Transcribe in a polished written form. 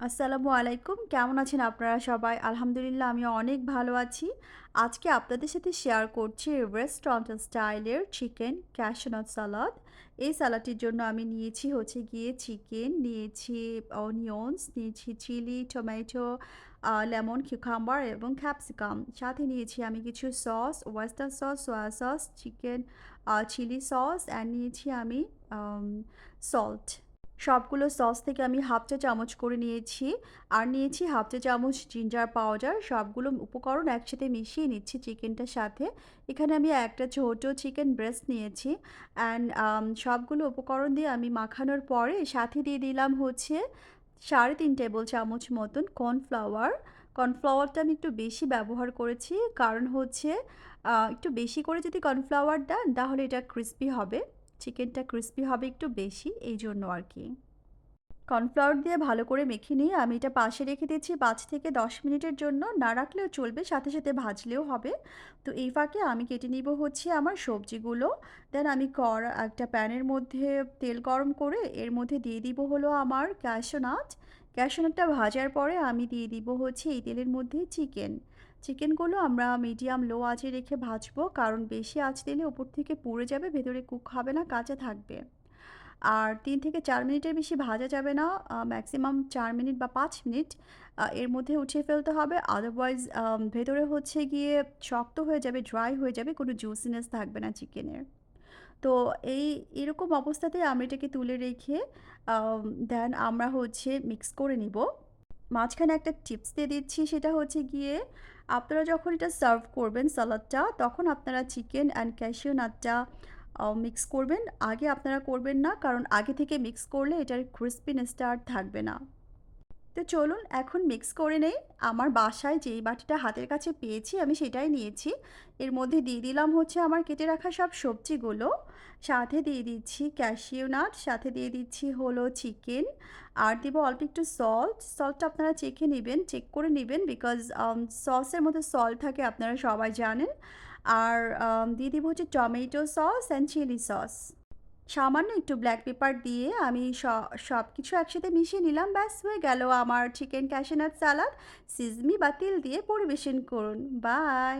আসসালামু আলাইকুম। কেমন আছেন আপনারা সবাই? আলহামদুলিল্লাহ আমি অনেক ভালো আছি। আজকে আপনাদের সাথে শেয়ার করছি রেস্টুরেন্ট স্টাইলের চিকেন ক্যাশু নাট সালাদ। এই সালাদটির জন্য আমি নিয়েছি হচ্ছে গিয়ে চিকেন, নিয়েছি অনিয়নস, নিয়েছি চিলি, টমেটো, লেমন, কিউকাম্বার এবং ক্যাপসিকাম। সাথে নিয়েছি আমি কিছু sauce, western sauce, soya sauce, chicken chili sauce and নিয়েছি আমি আম সল্ট। সবগুলো সস থেকে আমি হাফ চা চামচ করে নিয়েছি। আর নিয়েছি হাফ চা চামচ জিঞ্জার পাউডার। সবগুলো উপকরণ একসাথে মিশিয়ে নিচ্ছি চিকেনটার সাথে। এখানে আমি একটা ছোট চিকেন ব্রেস্ট নিয়েছি। অ্যান্ড সবগুলো উপকরণ দিয়ে আমি মাখানোর পরে সাথে দিয়ে দিলাম হচ্ছে ৩.৫ টেবিল চামচ মতন কর্নফ্লাওয়ার। কর্নফ্লাওয়ারটা আমি একটু বেশি ব্যবহার করেছি। কারণ হচ্ছে একটু বেশি করে যদি কর্নফ্লাওয়ার দেন তাহলে এটা ক্রিসপি হবে। চিকেনটা ক্রিসপি হবে একটু বেশি, এইজন্য আরকি। কর্নফ্লাওয়ার দিয়ে ভালো করে মেখে নিয়ে আমি এটা পাশে রেখে দিচ্ছি ৫ থেকে ১০ মিনিটের জন্য। না রাখলেও চলবে, সাথে, সাথে ভাজলেও হবে। তো এই ফাঁকে আমি কেটে নিব হচ্ছে আমার সবজিগুলো। দেন আমি একটা প্যানের মধ্যে তেল গরম করে এর মধ্যে দিয়ে দিব হলো আমার ক্যাশু নাট। ক্যাশু নাটটা ভাজার পরে আমি দিয়ে দিব হচ্ছে এই তেলের মধ্যেই চিকেন। চিকেনগুলো আমরা মিডিয়াম লো আঁচে রেখে ভাজবো, কারণ বেশি আঁচ দিলে উপর থেকে পুড়ে যাবে, ভেতরে কুক হবে না, কাঁচা থাকবে। আর ৩ থেকে ৪ মিনিটের বেশি ভাজা যাবে না। ম্যাক্সিমাম ৪ মিনিট বা ৫ মিনিট এর মধ্যে উঠিয়ে ফেলতে হবে। আদারওয়াইজ ভেতরে হচ্ছে গিয়ে শক্ত হয়ে যাবে, ড্রাই হয়ে যাবে, কোনো জুসিনেস থাকবে না চিকেনের। তো এরকম অবস্থাতে আমরা এটাকে তুলে রেখে দেন আমরা হচ্ছে মিক্স করে নিব। মাঝখানে একটা টিপস দিয়ে দিচ্ছি, সেটা হচ্ছে গিয়ে আপনারা যখন এটা সার্ভ করবেন সালাদটা, তখন আপনারা চিকেন অ্যান্ড ক্যাশিউ নাটটা মিক্স করবেন। আগে আপনারা করবেন না, কারণ আগে থেকে মিক্স করলে এটার ক্রিসপিনেসটা আর থাকবে না। তো চলুন এখন মিক্স করে নেই। আমার বাসায় যেই বাটিটা হাতের কাছে পেয়েছি আমি সেটাই নিয়েছি। এর মধ্যে দিয়ে দিলাম হচ্ছে আমার কেটে রাখা সব সবজিগুলো। সাথে দিয়ে দিচ্ছি ক্যাশিউ নাট, সাথে দিয়ে দিচ্ছি হলো চিকেন। আর দিব অল্প একটু সল্ট। সল্টটা আপনারা চেখে নিবেন, চেক করে নিবেন, বিকজ সসের মধ্যে সল্ট থাকে আপনারা সবাই জানেন। আর দিয়ে দিব হচ্ছে tomato sauce and chili sauce. সামান্য একটু ব্ল্যাক পেপার দিয়ে আমি সবকিছু একসাথে মিশিয়ে নিলাম। ব্যাস হয়ে গেল আমার চিকেন ক্যাশিউ নাট সালাদ। সিজমি বা তিল দিয়ে পরিবেশন করুন। বাই।